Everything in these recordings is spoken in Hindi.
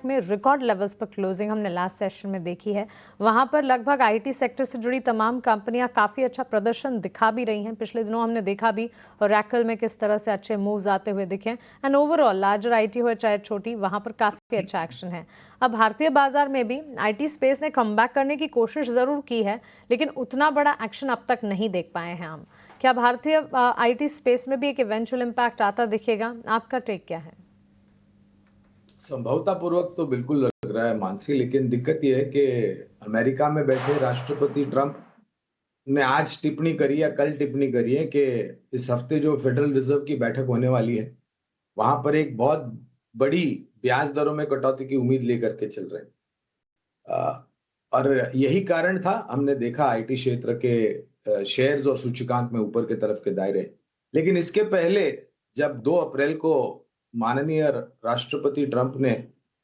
में रिकॉर्ड लेवल्स पर क्लोजिंग हमने लास्ट सेशन में देखी है। वहां पर लगभग आईटी सेक्टर से जुड़ी तमाम कंपनियां काफ़ी अच्छा प्रदर्शन दिखा भी रही हैं। पिछले दिनों हमने देखा भी ओरेकल में किस तरह से अच्छे मूव्स आते हुए दिखे एंड ओवरऑल लार्जर आईटी हो चाहे छोटी, वहां पर काफ़ी अच्छा एक्शन है। अब भारतीय बाजार में भी आईटी स्पेस ने कमबैक करने की कोशिश ज़रूर की है, लेकिन उतना बड़ा एक्शन अब तक नहीं देख पाए हैं हम। क्या भारतीय आईटी स्पेस में भी एक इवेंचुअल इम्पैक्ट आता दिखेगा? आपका टेक क्या है? संभवतापूर्वक तो बिल्कुल लग रहा है मानसी, लेकिन दिक्कत यह है कि अमेरिका में बैठे राष्ट्रपति ट्रंप ने आज टिप्पणी करी या कल टिप्पणी करी है कि इस हफ्ते जो फेडरल रिजर्व की बैठक होने वाली है, वहां पर एक बहुत बड़ी ब्याज दरों में कटौती की उम्मीद लेकर के चल रहे हैं। और यही कारण था, हमने देखा आईटी क्षेत्र के शेयर्स और सूचकांक में ऊपर की तरफ के दायरे। लेकिन इसके पहले जब 2 अप्रैल को माननीय राष्ट्रपति ट्रंप ने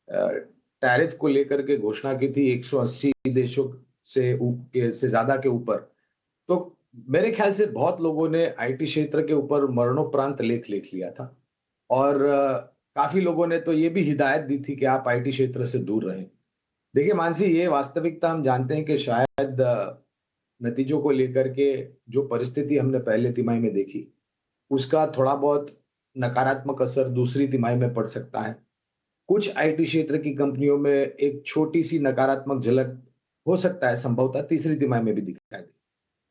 टैरिफ को लेकर के घोषणा की थी 180 देशों से ज्यादा के ऊपर, तो मेरे ख्याल से बहुत लोगों ने आईटी क्षेत्र के ऊपर मरणोपरांत लेख लिख लिया था। और काफी लोगों ने तो ये भी हिदायत दी थी कि आप आईटी क्षेत्र से दूर रहें। देखिए मानसी, ये वास्तविकता हम जानते हैं कि शायद नतीजों को लेकर के जो परिस्थिति हमने पहले तिमाही में देखी, उसका थोड़ा बहुत नकारात्मक असर दूसरी तिमाही में पड़ सकता है। कुछ आईटी क्षेत्र की कंपनियों में एक छोटी-सी नकारात्मक झलक हो सकता है, संभवतः तीसरी तिमाही में भी दिखाई दे।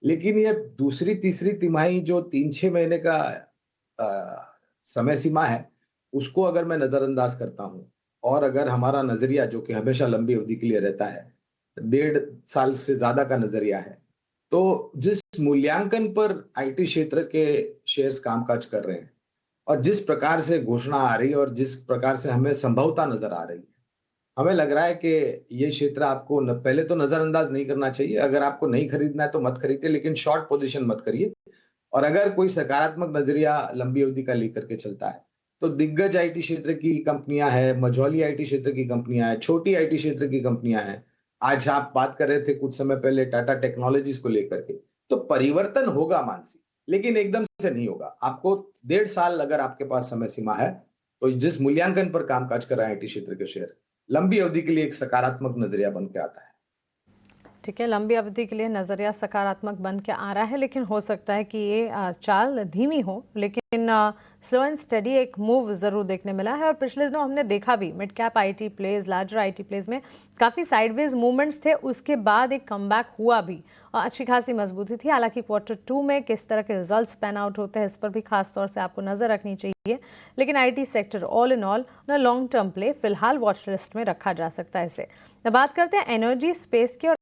लेकिन ये दूसरी, तीसरी तिमाही जो 3-6 महीने का समय सीमा है, उसको अगर मैं नज़रअंदाज करता हूँ और अगर हमारा नज़रिया जो कि हमेशा लंबी अवधि के लिए रहता है, 1.5 साल से ज़्यादा का नज़रिया है, तो जिस मूल्यांकन पर आईटी क्षेत्र के शेयर्स कामकाज कर रहे हैं और जिस प्रकार से घोषणा आ रही है और जिस प्रकार से हमें संभवता नज़र आ रही है, हमें लग रहा है कि ये क्षेत्र आपको पहले तो नज़रअंदाज नहीं करना चाहिए। अगर आपको नहीं खरीदना है तो मत खरीदिए, लेकिन शॉर्ट पोज़ीशन मत करिए। और अगर कोई सकारात्मक नज़रिया लंबी अवधि का लेकर के चलता है, तो दिग्गज आईटी क्षेत्र की कंपनियाँ हैं, मझौली आईटी क्षेत्र की कंपनियाँ हैं, छोटी आईटी क्षेत्र की कंपनियाँ हैं। आज आप बात कर रहे थे कुछ समय पहले टाटा टेक्नोलॉजीज़ को लेकर के, तो परिवर्तन होगा मानसी, लेकिन एकदम से नहीं होगा। आपको 1.5 साल अगर आपके पास समय सीमा है, तो जिस मूल्यांकन पर कामकाज कर रहे हैं आईटी क्षेत्र के शेयर, लंबी अवधि के लिए एक सकारात्मक नज़रिया बन के आता है। ठीक है, लंबी अवधि के लिए नज़रिया सकारात्मक बन के आ रहा है, लेकिन हो सकता है कि ये चाल धीमी हो, लेकिन स्लो एंड स्टडी एक मूव ज़रूर देखने मिला है। और पिछले दिनों हमने देखा भी mid cap IT plays, larger IT plays में काफ़ी साइडवेज मूवमेंट्स थे, उसके बाद एक कमबैक हुआ भी और अच्छी खासी मजबूती थी। हालांकि Q2 में किस तरह के रिजल्ट्स पैन आउट होते हैं, इस पर भी खास तौर से आपको नज़र रखनी चाहिए। लेकिन IT sector all in all ना लॉन्ग टर्म प्ले फिलहाल वॉच लिस्ट में रखा जा सकता है इसे। अब बात करते हैं एनर्जी स्पेस की। और